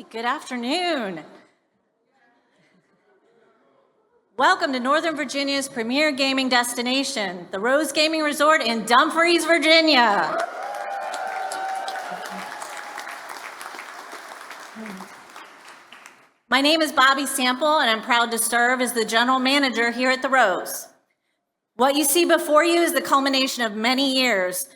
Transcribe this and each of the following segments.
right, good afternoon. Welcome to Northern Virginia's premier gaming destination, the Rose Gaming Resort in Dumfries, Virginia. My name is Bobby Sample, and I'm proud to serve as the general manager here at the Rose. What you see before you is the culmination of many years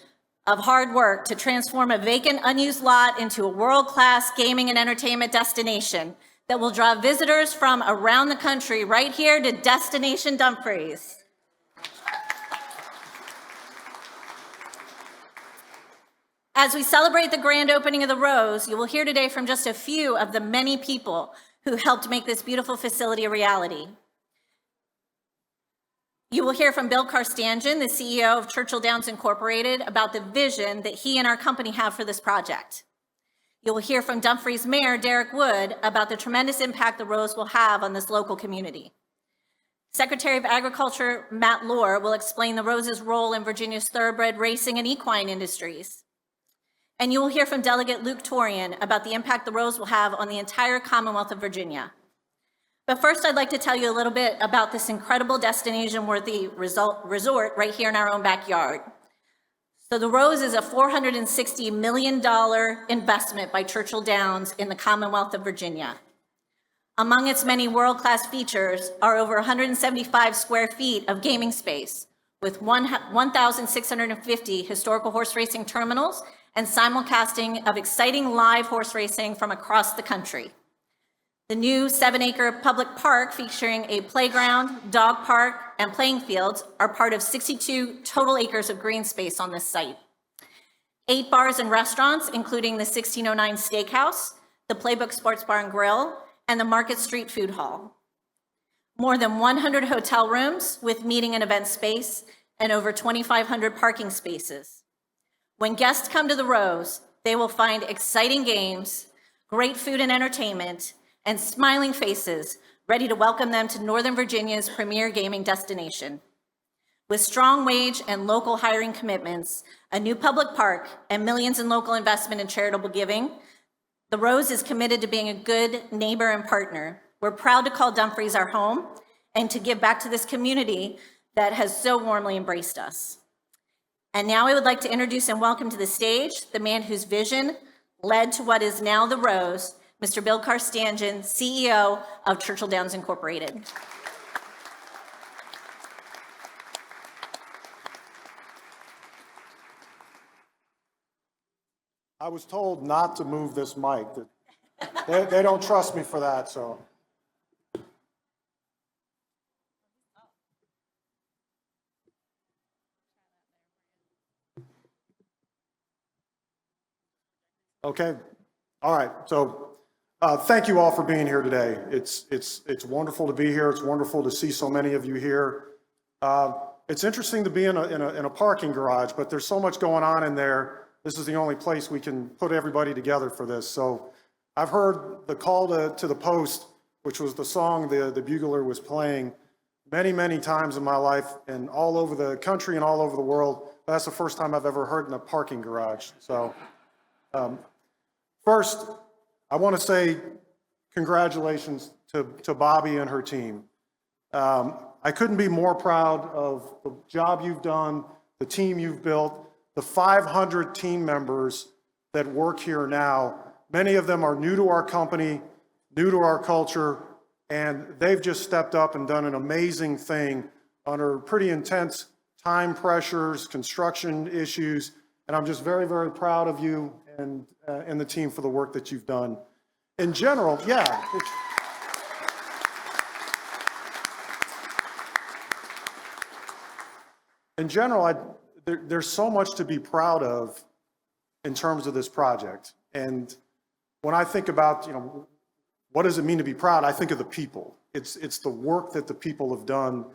of hard work to transform a vacant, unused lot into a world-class gaming and entertainment destination that will draw visitors from around the country right here to Destination Dumfries. As we celebrate the grand opening of the Rose, you will hear today from just a few of the many people who helped make this beautiful facility a reality. You will hear from Bill Carstanjen, the CEO of Churchill Downs Incorporated, about the vision that he and our company have for this project. You will hear from Dumfries Mayor Derek Wood about the tremendous impact the Rose will have on this local community. Secretary of Agriculture Matt Lohr will explain the Rose's role in Virginia's thoroughbred racing and equine industries. And you will hear from Delegate Luke Torian about the impact the Rose will have on the entire Commonwealth of Virginia. But first, I'd like to tell you a little bit about this incredible destination-worthy resort right here in our own backyard. So the Rose is a $460 million investment by Churchill Downs in the Commonwealth of Virginia. Among its many world-class features are over 175 square feet of gaming space with 1,650 historical horse racing terminals and simulcasting of exciting live horse racing from across the country. The new 7-acre public park featuring a playground, dog park, and playing fields are part of 62 total acres of green space on this site. 8 bars and restaurants, including the 1609 Steakhouse, the Playbook Sports Bar and Grill, and the Market Street Food Hall. More than 100 hotel rooms with meeting and event space, and over 2,500 parking spaces. When guests come to the Rose, they will find exciting games, great food and entertainment, and smiling faces ready to welcome them to Northern Virginia's premier gaming destination. With strong wage and local hiring commitments, a new public park, and millions in local investment and charitable giving, the Rose is committed to being a good neighbor and partner. We're proud to call Dumfries our home and to give back to this community that has so warmly embraced us. And now I would like to introduce and welcome to the stage the man whose vision led to what is now the Rose, Mr. Bill Carstanjen, CEO of Churchill Downs Incorporated. I was told not to move this mic. They don't trust me for that, so. Okay, all right, so thank you all for being here today. It's wonderful to be here. It's wonderful to see so many of you here. It's interesting to be in a parking garage, but there's so much going on in there. This is the only place we can put everybody together for this. So I've heard the call to the post, which was the song the bugler was playing many, many times in my life and all over the country and all over the world. That's the first time I've ever heard in a parking garage. So first, I want to say congratulations to Bobby and her team. I couldn't be more proud of the job you've done, the team you've built, the 500 team members that work here now. Many of them are new to our company, new to our culture, and they've just stepped up and done an amazing thing under pretty intense time pressures, construction issues, and I'm just very, very proud of you and the team for the work that you've done. In general, yeah. In general, there's so much to be proud of in terms of this project. And when I think about, what does it mean to be proud? I think of the people. It's the work that the people have done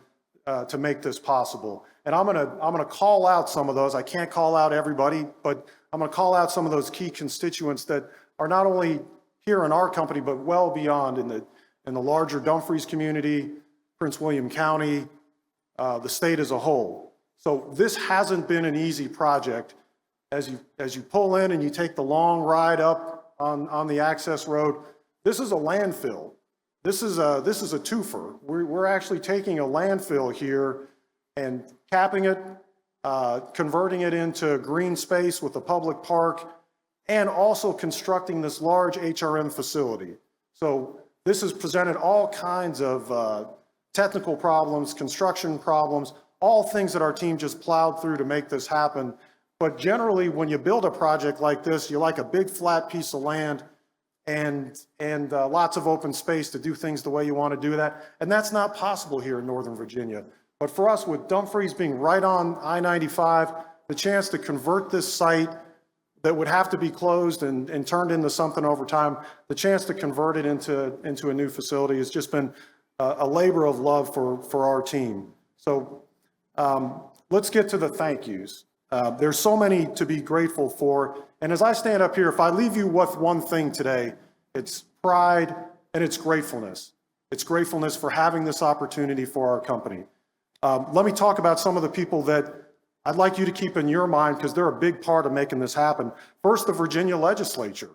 to make this possible. And I'm gonna call out some of those. I can't call out everybody, but I'm gonna call out some of those key constituents that are not only here in our company, but well beyond in the larger Dumfries community, Prince William County, the state as a whole. So this hasn't been an easy project. As you pull in and you take the long ride up on the access road, this is a landfill. This is a twofer. We're actually taking a landfill here and capping it, converting it into green space with a public park, and also constructing this large HRM facility. So this has presented all kinds of technical problems, construction problems, all things that our team just plowed through to make this happen. But generally, when you build a project like this, you like a big flat piece of land and lots of open space to do things the way you want to do that. And that's not possible here in Northern Virginia. But for us, with Dumfries being right on I-95, the chance to convert this site that would have to be closed and turned into something over time, the chance to convert it into a new facility has just been a labor of love for our team. So let's get to the thank yous. There's so many to be grateful for. And as I stand up here, if I leave you with one thing today, it's pride and it's gratefulness. It's gratefulness for having this opportunity for our company. Let me talk about some of the people that I'd like you to keep in your mind because they're a big part of making this happen. First, the Virginia legislature.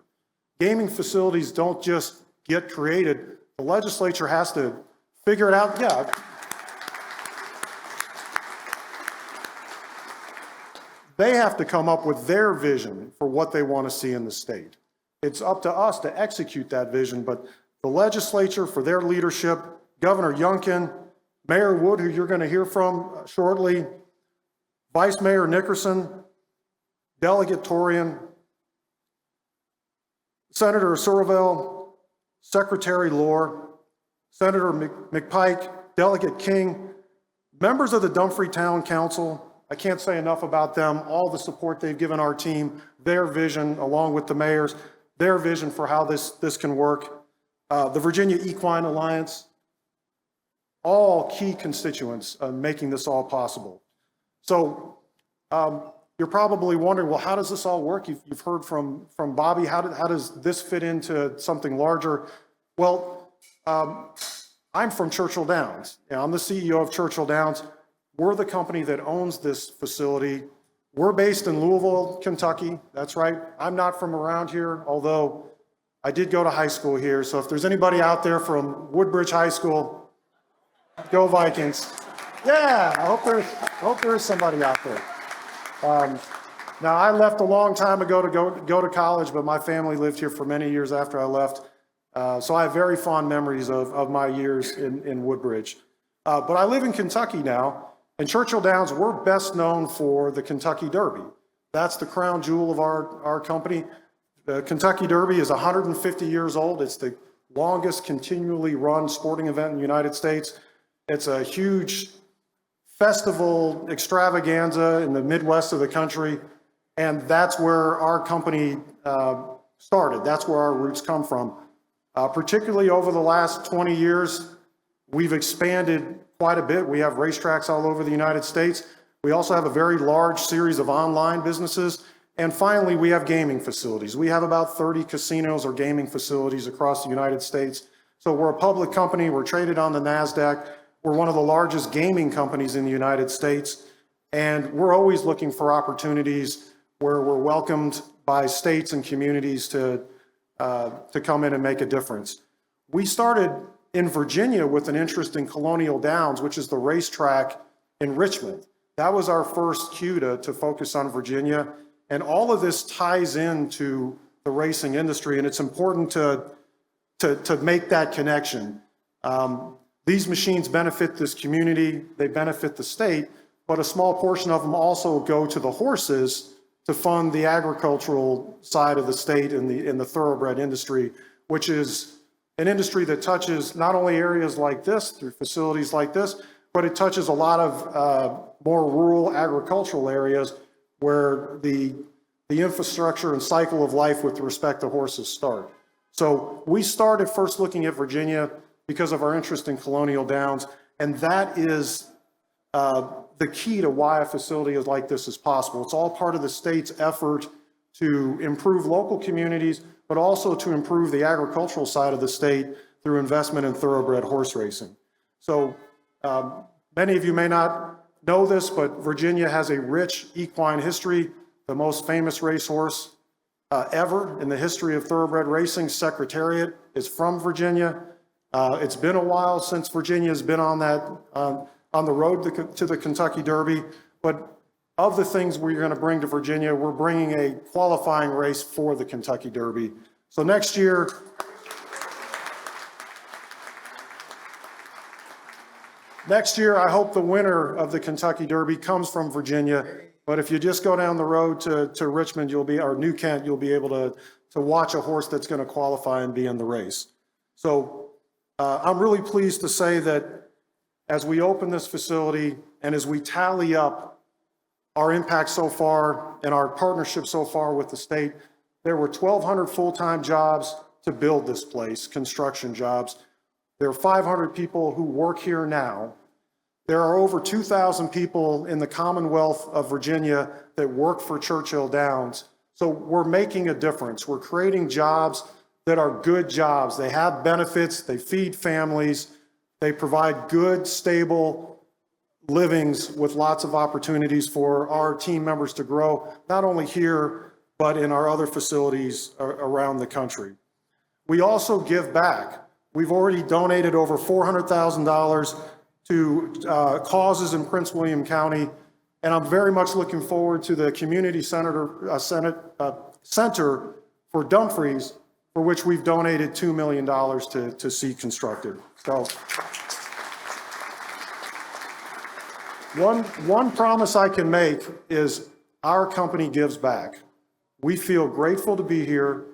Gaming facilities don't just get created. The legislature has to figure it out. Yeah. They have to come up with their vision for what they want to see in the state. It's up to us to execute that vision, but the legislature, for their leadership, Governor Youngkin, Mayor Wood, who you're going to hear from shortly, Vice Mayor Nickerson, Delegate Torian, Senator Surville, Secretary Lohr, Senator McPike, Delegate King, members of the Dumfries Town Council. I can't say enough about them, all the support they've given our team, their vision, along with the mayors, their vision for how this can work. The Virginia Equine Alliance, all key constituents making this all possible. So you're probably wondering, well, how does this all work? You've heard from Bobby, how does this fit into something larger? Well, I'm from Churchill Downs. I'm the CEO of Churchill Downs. We're the company that owns this facility. We're based in Louisville, Kentucky. That's right. I'm not from around here, although I did go to high school here. So if there's anybody out there from Woodbridge High School, go Vikings. Yeah, I hope there is somebody out there. Now, I left a long time ago to go to college, but my family lived here for many years after I left. So I have very fond memories of my years in Woodbridge. But I live in Kentucky now. In Churchill Downs, we're best known for the Kentucky Derby. That's the crown jewel of our company. The Kentucky Derby is 150 years old. It's the longest continually run sporting event in the United States. It's a huge festival extravaganza in the Midwest of the country, and that's where our company started. That's where our roots come from. Particularly over the last 20 years, we've expanded quite a bit. We have racetracks all over the United States. We also have a very large series of online businesses. And finally, we have gaming facilities. We have about 30 casinos or gaming facilities across the United States. So we're a public company. We're traded on the NASDAQ. We're one of the largest gaming companies in the United States. And we're always looking for opportunities where we're welcomed by states and communities to come in and make a difference. We started in Virginia with an interest in Colonial Downs, which is the racetrack in Richmond. That was our first cue to focus on Virginia. And all of this ties into the racing industry, and it's important to make that connection. These machines benefit this community, they benefit the state, but a small portion of them also go to the horses to fund the agricultural side of the state in the thoroughbred industry, which is an industry that touches not only areas like this through facilities like this, but it touches a lot of more rural agricultural areas where the infrastructure and cycle of life with respect to horses start. So we started first looking at Virginia because of our interest in Colonial Downs, and that is the key to why a facility like this is possible. It's all part of the state's effort to improve local communities, but also to improve the agricultural side of the state through investment in thoroughbred horse racing. So many of you may not know this, but Virginia has a rich equine history. The most famous racehorse ever in the history of thoroughbred racing. Secretariat is from Virginia. It's been a while since Virginia has been on the road to the Kentucky Derby, but of the things we're going to bring to Virginia, we're bringing a qualifying race for the Kentucky Derby. So next year, I hope the winner of the Kentucky Derby comes from Virginia. But if you just go down the road to Richmond, or New Kent, you'll be able to watch a horse that's going to qualify and be in the race. So I'm really pleased to say that as we open this facility and as we tally up our impact so far and our partnership so far with the state, there were 1,200 full-time jobs to build this place, construction jobs. There are 500 people who work here now. There are over 2,000 people in the Commonwealth of Virginia that work for Churchill Downs. So we're making a difference. We're creating jobs that are good jobs. They have benefits, they feed families, they provide good, stable livings with lots of opportunities for our team members to grow, not only here, but in our other facilities around the country. We also give back. We've already donated over $400,000 to causes in Prince William County, and I'm very much looking forward to the Community Center for Dumfries, for which we've donated $2 million to see constructed. So one promise I can make is our company gives back. We feel grateful to be here.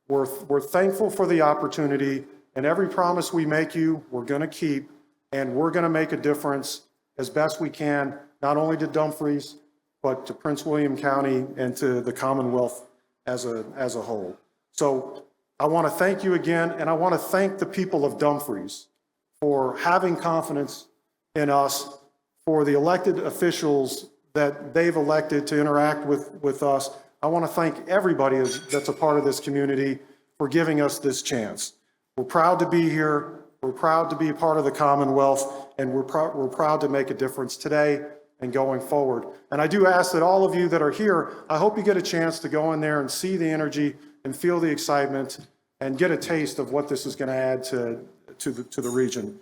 We're thankful for the opportunity, and every promise we make you, we're going to keep, and we're going to make a difference as best we can, not only to Dumfries, but to Prince William County and to the Commonwealth as a whole. So I want to thank you again, and I want to thank the people of Dumfries for having confidence in us, for the elected officials that they've elected to interact with us. I want to thank everybody that's a part of this community for giving us this chance. We're proud to be here. We're proud to be a part of the Commonwealth, and we're proud to make a difference today and going forward. And I do ask that all of you that are here, I hope you get a chance to go in there and see the energy and feel the excitement and get a taste of what this is going to add to the region.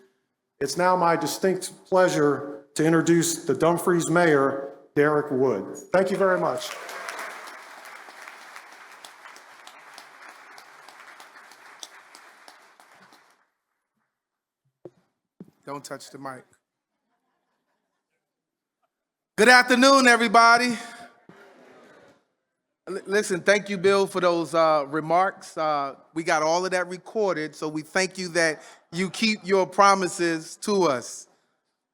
It's now my distinct pleasure to introduce the Dumfries Mayor, Derek Wood. Thank you very much. Don't touch the mic. Good afternoon, everybody. Listen, thank you, Bill, for those remarks. We got all of that recorded, so we thank you that you keep your promises to us.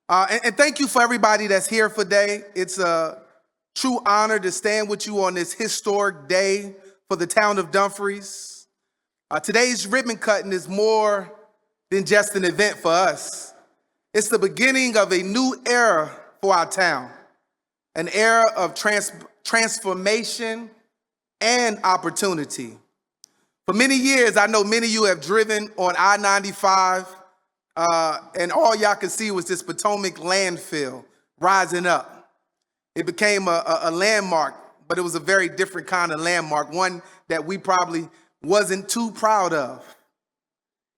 And thank you for everybody that's here today. It's a true honor to stand with you on this historic day for the town of Dumfries. Today's ribbon cutting is more than just an event for us. It's the beginning of a new era for our town, an era of transformation and opportunity. For many years, I know many of you have driven on I-95, and all y'all could see was this Potomac landfill rising up. It became a landmark, but it was a very different kind of landmark, one that we probably wasn't too proud of.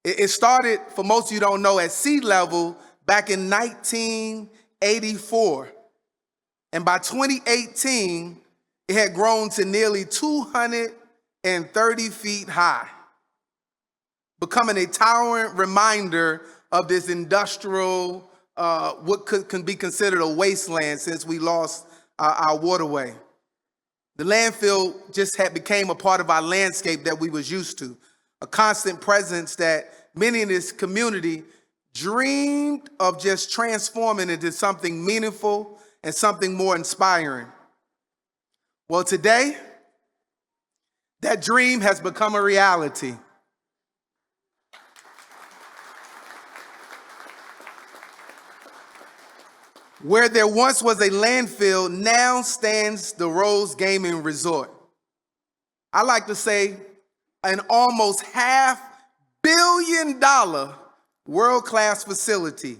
It started, for most of you don't know, at sea level back in 1984. And by 2018, it had grown to nearly 230 feet high, becoming a towering reminder of this industrial, what can be considered a wasteland since we lost our waterway. The landfill just became a part of our landscape that we was used to, a constant presence that many in this community dreamed of just transforming into something meaningful and something more inspiring. Well, today, that dream has become a reality. Where there once was a landfill, now stands the Rose Gaming Resort. I like to say an almost $500 million world-class facility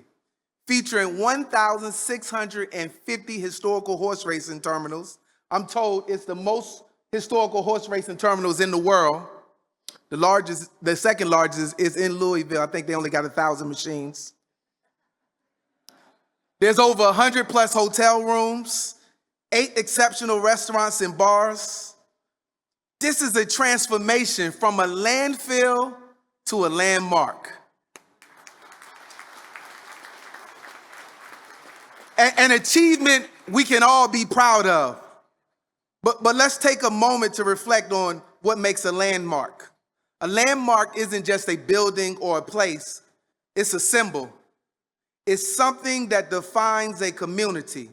featuring 1,650 historical horse racing terminals. I'm told it's the most historical horse racing terminals in the world. The second largest is in Louisville. I think they only got 1,000 machines. There's over 100 plus hotel rooms, 8 exceptional restaurants and bars. This is a transformation from a landfill to a landmark. An achievement we can all be proud of. But let's take a moment to reflect on what makes a landmark. A landmark isn't just a building or a place, it's a symbol. It's something that defines a community,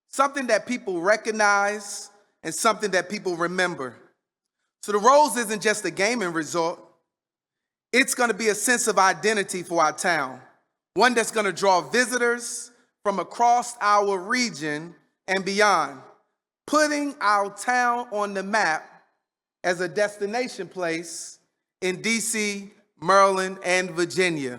something that people recognize and something that people remember. So the Rose isn't just a gaming resort, it's gonna be a sense of identity for our town, one that's gonna draw visitors from across our region and beyond, putting our town on the map as a destination place in DC, Maryland, and Virginia.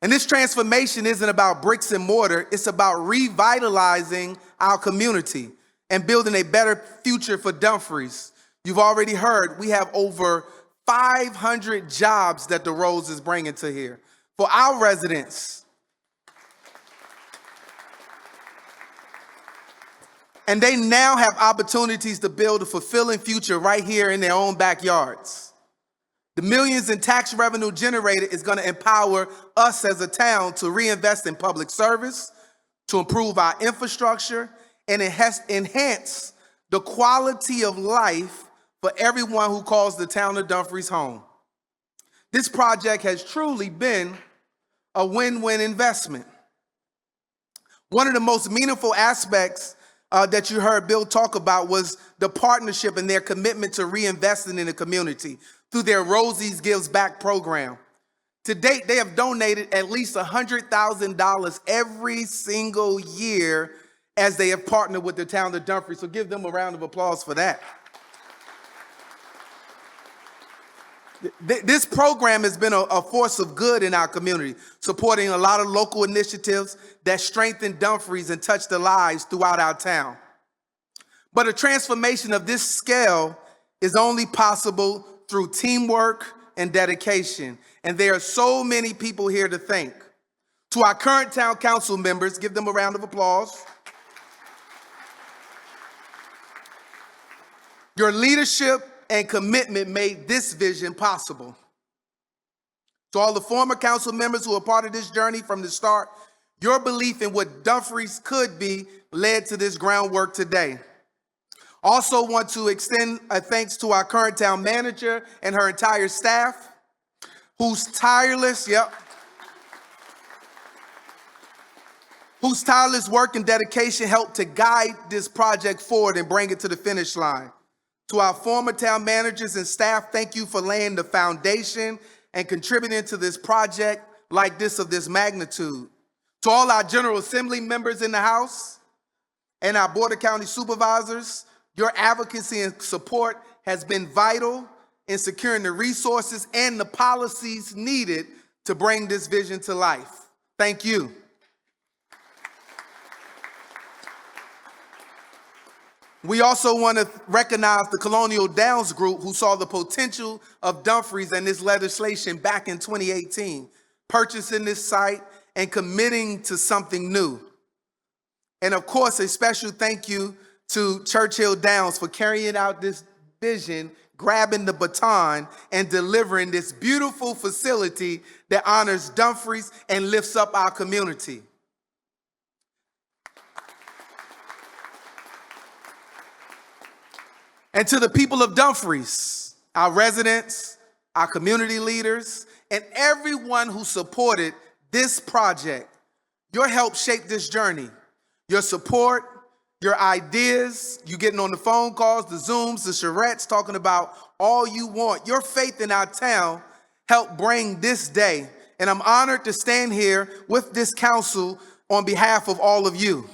And this transformation isn't about bricks and mortar, it's about revitalizing our community and building a better future for Dumfries. You've already heard we have over 500 jobs that the Rose is bringing to here for our residents. And they now have opportunities to build a fulfilling future right here in their own backyards. The millions in tax revenue generated is going to empower us as a town to reinvest in public service, to improve our infrastructure, and enhance the quality of life for everyone who calls the town of Dumfries home. This project has truly been a win-win investment. One of the most meaningful aspects that you heard Bill talk about was the partnership and their commitment to reinvesting in the community through their Rosie's Gives Back program. To date, they have donated at least $100,000 every single year as they have partnered with the town of Dumfries. So give them a round of applause for that. This program has been a force of good in our community, supporting a lot of local initiatives that strengthen Dumfries and touch the lives throughout our town. But a transformation of this scale is only possible through teamwork and dedication. And there are so many people here to thank. To our current town council members, give them a round of applause. Your leadership and commitment made this vision possible. To all the former council members who are part of this journey from the start, your belief in what Dumfries could be led to this groundwork today. Also want to extend a thanks to our current town manager and her entire staff, whose tireless work and dedication helped to guide this project forward and bring it to the finish line. To our former town managers and staff, thank you for laying the foundation and contributing to this project like this of this magnitude. To all our General Assembly members in the House and our Board of County Supervisors, your advocacy and support has been vital in securing the resources and the policies needed to bring this vision to life. Thank you. We also want to recognize the Colonial Downs Group, who saw the potential of Dumfries and this legislation back in 2018, purchasing this site and committing to something new. And of course, a special thank you to Churchill Downs for carrying out this vision, grabbing the baton, and delivering this beautiful facility that honors Dumfries and lifts up our community. And to the people of Dumfries, our residents, our community leaders, and everyone who supported this project, your help shaped this journey. Your support, your ideas, you getting on the phone calls, the Zooms, the charrettes, talking about all you want. Your faith in our town helped bring this day. And I'm honored to stand here with this council on behalf of all of you.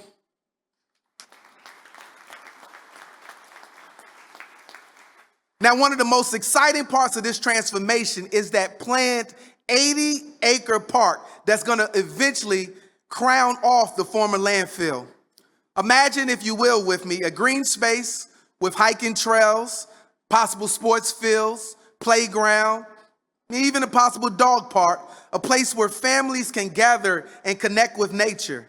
Now, one of the most exciting parts of this transformation is that planned 80-acre park that's going to eventually crown off the former landfill. Imagine, if you will, with me, a green space with hiking trails, possible sports fields, playground, even a possible dog park, a place where families can gather and connect with nature.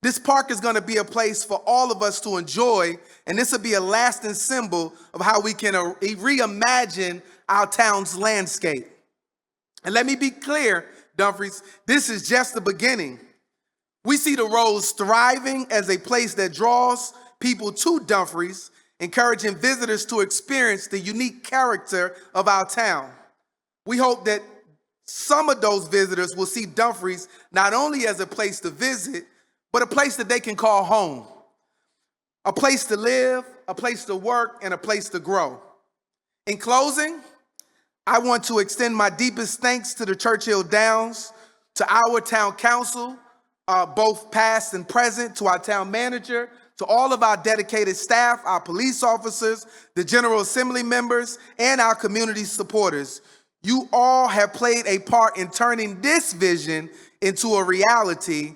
This park is going to be a place for all of us to enjoy, and this will be a lasting symbol of how we can reimagine our town's landscape. And let me be clear, Dumfries, this is just the beginning. We see the Rose thriving as a place that draws people to Dumfries, encouraging visitors to experience the unique character of our town. We hope that some of those visitors will see Dumfries not only as a place to visit, but a place that they can call home, a place to live, a place to work, and a place to grow. In closing, I want to extend my deepest thanks to the Churchill Downs, to our town council, both past and present, to our town manager, to all of our dedicated staff, our police officers, the General Assembly members, and our community supporters. You all have played a part in turning this vision into a reality,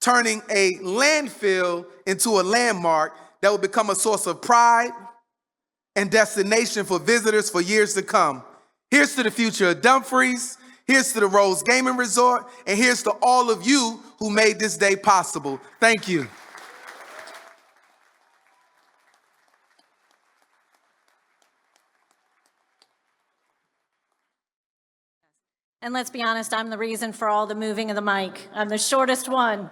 turning a landfill into a landmark that will become a source of pride and destination for visitors for years to come. Here's to the future of Dumfries, here's to the Rose Gaming Resort, and here's to all of you who made this day possible. Thank you. And let's be honest, I'm the reason for all the moving of the mic. I'm the shortest one.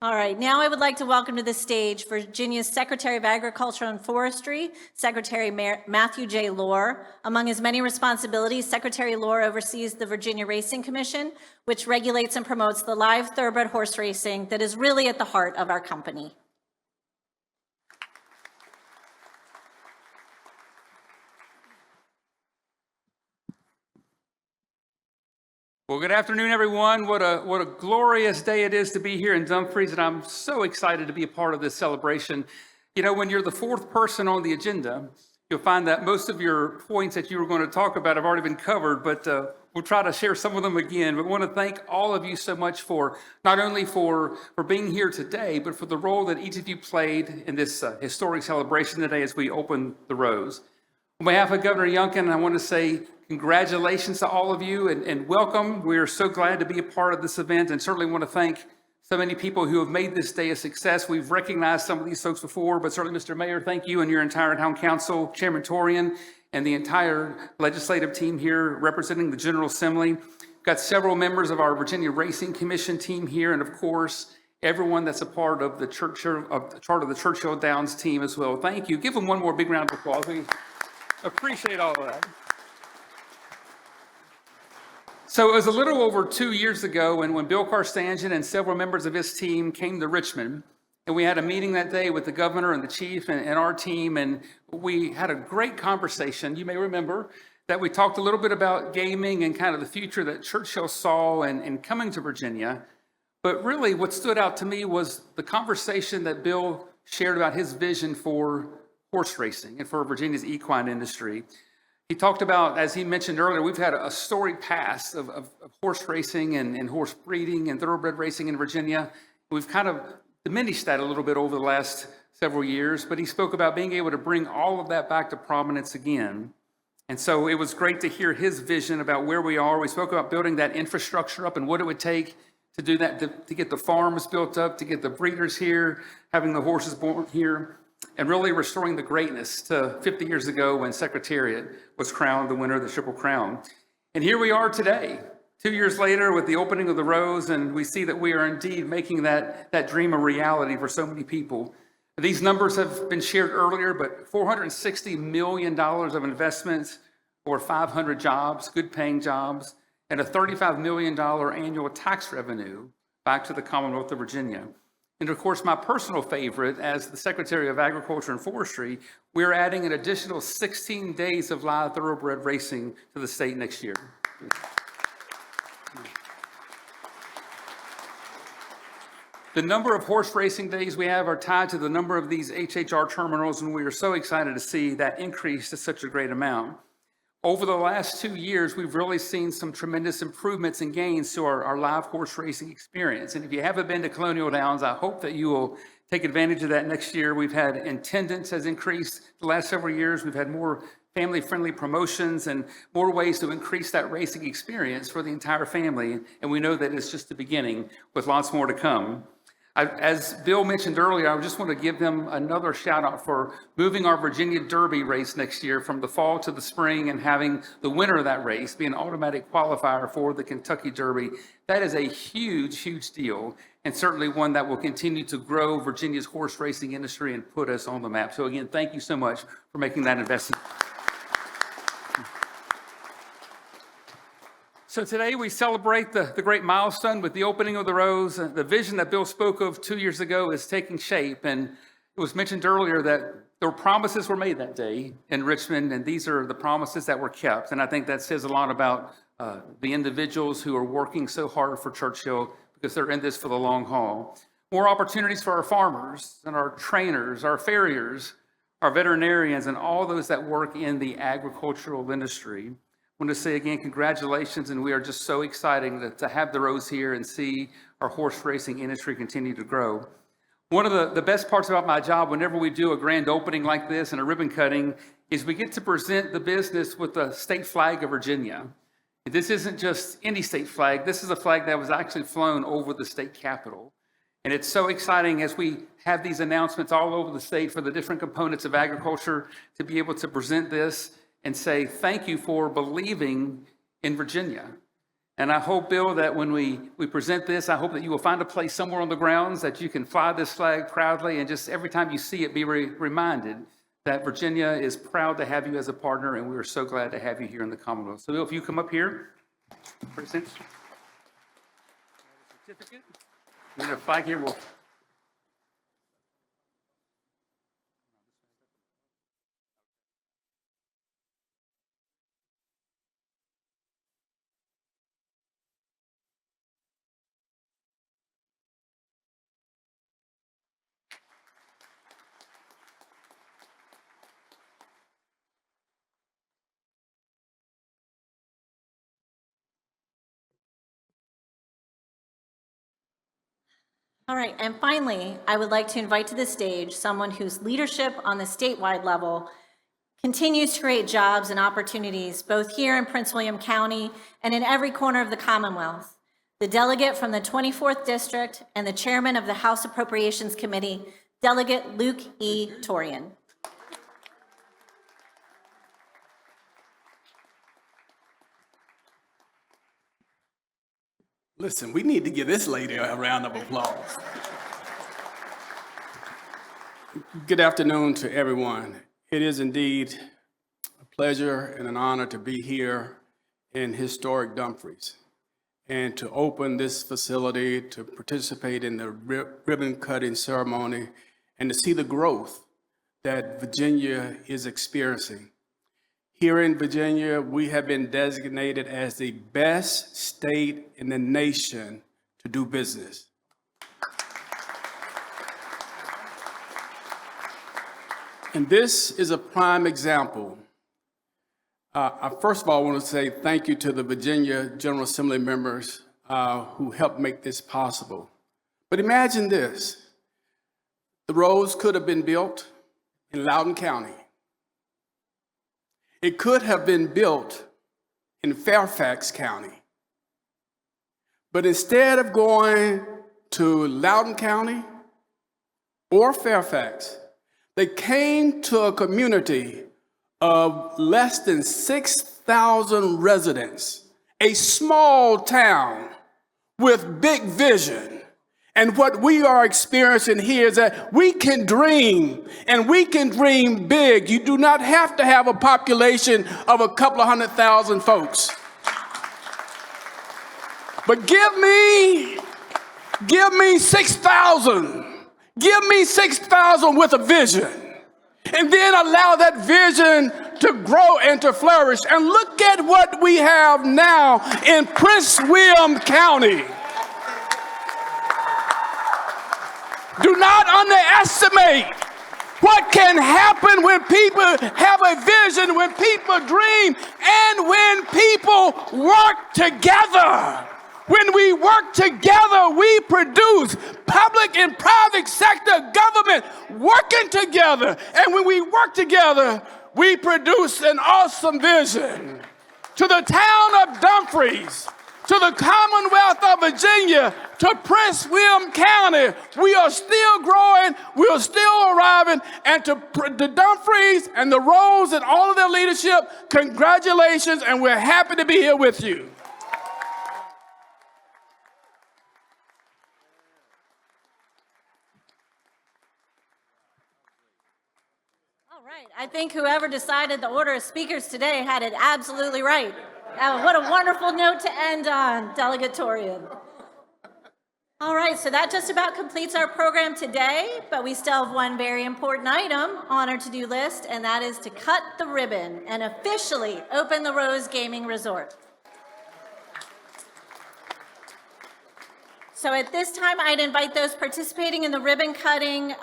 All right, now I would like to welcome to the stage Virginia's Secretary of Agriculture and Forestry, Secretary Matthew J. Lohr. Among his many responsibilities, Secretary Lohr oversees the Virginia Racing Commission, which regulates and promotes the live thoroughbred horse racing that is really at the heart of our company. Well, good afternoon, everyone. What a glorious day it is to be here in Dumfries, and I'm so excited to be a part of this celebration. You know, when you're the fourth person on the agenda, you'll find that most of your points that you were going to talk about have already been covered, but we'll try to share some of them again. But I want to thank all of you so much for not only for being here today, but for the role that each of you played in this historic celebration today as we open the Rose. On behalf of Governor Youngkin, I want to say congratulations to all of you and welcome. We are so glad to be a part of this event and certainly want to thank so many people who have made this day a success. We've recognized some of these folks before, but certainly, Mr. Mayor, thank you and your entire town council, Chairman Torian, and the entire legislative team here representing the General Assembly. We've got several members of our Virginia Racing Commission team here, and of course, everyone that's a part of the Churchill Downs team as well. Thank you. Give them one more big round of applause. We appreciate all of that. So it was a little over 2 years ago when Bill Carstanjen and several members of his team came to Richmond, and we had a meeting that day with the governor and the chief and our team, and we had a great conversation. You may remember that we talked a little bit about gaming and kind of the future that Churchill saw in coming to Virginia. But really what stood out to me was the conversation that Bill shared about his vision for horse racing and for Virginia's equine industry. He talked about, as he mentioned earlier, we've had a storied past of horse racing and horse breeding and thoroughbred racing in Virginia. We've kind of diminished that a little bit over the last several years, but he spoke about being able to bring all of that back to prominence again. And so it was great to hear his vision about where we are. We spoke about building that infrastructure up and what it would take to do that, to get the farms built up, to get the breeders here, having the horses born here, and really restoring the greatness to 50 years ago when Secretariat was crowned the winner of the Triple Crown. And here we are today, 2 years later with the opening of the Rose, and we see that we are indeed making that dream a reality for so many people. These numbers have been shared earlier, but $460 million of investments, over 500 jobs, good paying jobs, and a $35 million annual tax revenue back to the Commonwealth of Virginia. And of course, my personal favorite, as the Secretary of Agriculture and Forestry, we're adding an additional 16 days of live thoroughbred racing to the state next year. The number of horse racing days we have are tied to the number of these HHR terminals, and we are so excited to see that increase to such a great amount. Over the last 2 years, we've really seen some tremendous improvements and gains to our live horse racing experience. And if you haven't been to Colonial Downs, I hope that you will take advantage of that next year. We've had attendance has increased the last several years. We've had more family-friendly promotions and more ways to increase that racing experience for the entire family. And we know that it's just the beginning with lots more to come. As Bill mentioned earlier, I just want to give them another shout out for moving our Virginia Derby race next year from the fall to the spring and having the winner of that race be an automatic qualifier for the Kentucky Derby. That is a huge, huge deal, and certainly one that will continue to grow Virginia's horse racing industry and put us on the map. So again, thank you so much for making that investment. So today we celebrate the great milestone with the opening of the rows. The vision that Bill spoke of 2 years ago is taking shape. And it was mentioned earlier that there were promises were made that day in Richmond, and these are the promises that were kept. And I think that says a lot about the individuals who are working so hard for Churchill because they're in this for the long haul. More opportunities for our farmers and our trainers, our farriers, our veterinarians, and all those that work in the agricultural industry. I want to say again, congratulations, and we are just so excited to have the rows here and see our horse racing industry continue to grow. One of the best parts about my job, whenever we do a grand opening like this and a ribbon cutting, is we get to present the business with the state flag of Virginia. This isn't just any state flag. This is a flag that was actually flown over the state capitol. And it's so exciting as we have these announcements all over the state for the different components of agriculture to be able to present this and say thank you for believing in Virginia. And I hope, Bill, that when we present this, I hope that you will find a place somewhere on the grounds that you can fly this flag proudly, and just every time you see it, be reminded that Virginia is proud to have you as a partner, and we are so glad to have you here in the Commonwealth. So, Bill, if you come up here, present certificate, and a flag here will. All right, and finally, I would like to invite to the stage someone whose leadership on the statewide level continues to create jobs and opportunities both here in Prince William County and in every corner of the Commonwealth. The delegate from the 24th District and the chairman of the House Appropriations Committee, Delegate Luke E. Torian. Listen, we need to give this lady a round of applause. Good afternoon to everyone. It is indeed a pleasure and an honor to be here in historic Dumfries and to open this facility, to participate in the ribbon cutting ceremony, and to see the growth that Virginia is experiencing. Here in Virginia, we have been designated as the best state in the nation to do business. And this is a prime example. First of all, I want to say thank you to the Virginia General Assembly members who helped make this possible. But imagine this. The roads could have been built in Loudoun County. It could have been built in Fairfax County. But instead of going to Loudoun County or Fairfax, they came to a community of less than 6,000 residents, a small town with big vision. And what we are experiencing here is that we can dream, and we can dream big. You do not have to have a population of a couple of 100,000 folks. But give me 6,000. Give me 6,000 with a vision. And then allow that vision to grow and to flourish. And look at what we have now in Prince William County. Do not underestimate what can happen when people have a vision, when people dream, and when people work together. When we work together, we produce. Public and private sector government working together. And when we work together, we produce an awesome vision. To the town of Dumfries, to the Commonwealth of Virginia, to Prince William County, we are still growing, we are still arriving, and to the Dumfries and the Rose and all of their leadership, congratulations, and we're happy to be here with you. All right, I think whoever decided the order of speakers today had it absolutely right. What a wonderful note to end on, Delegate Torian. All right, so that just about completes our program today, but we still have one very important item on our to-do list, and that is to cut the ribbon and officially open the Rose Gaming Resort. So at this time, I'd invite those participating in the ribbon cutting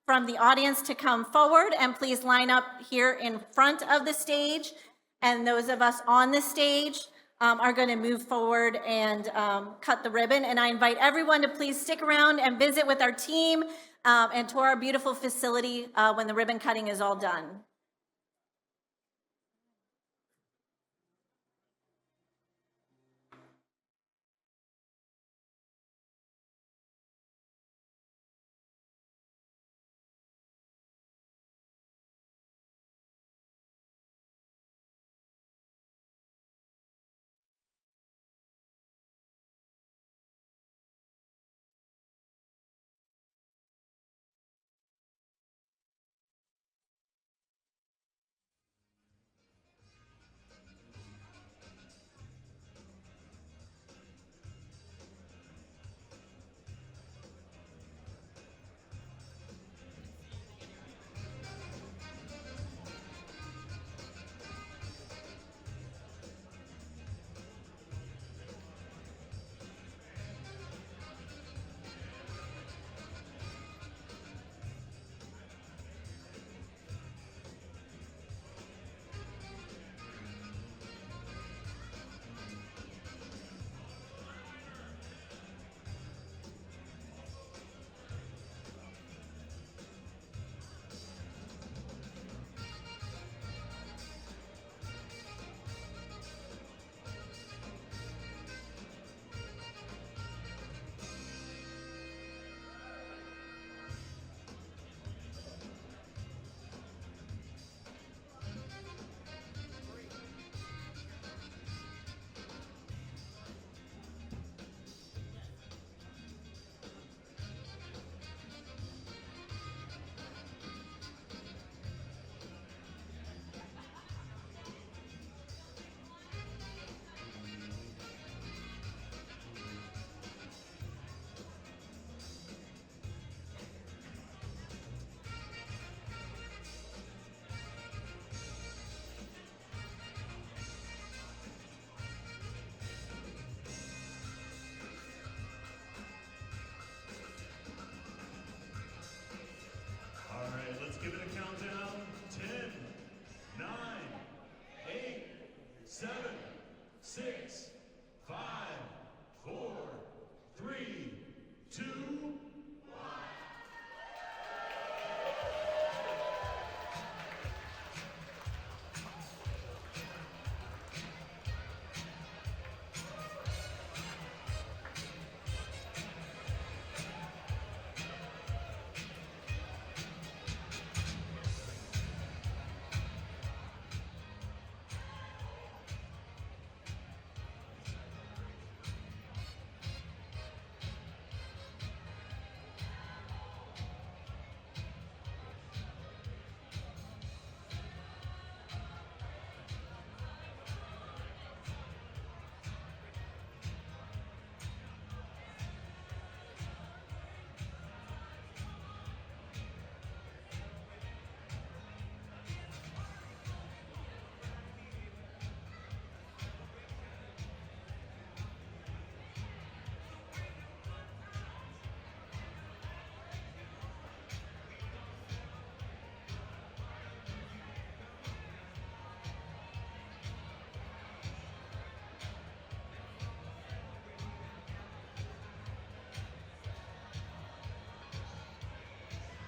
from the audience to come forward, and please line up here in front of the stage. And those of us on the stage are going to move forward and cut the ribbon. And I invite everyone to please stick around and visit with our team and tour our beautiful facility when the ribbon cutting is all done.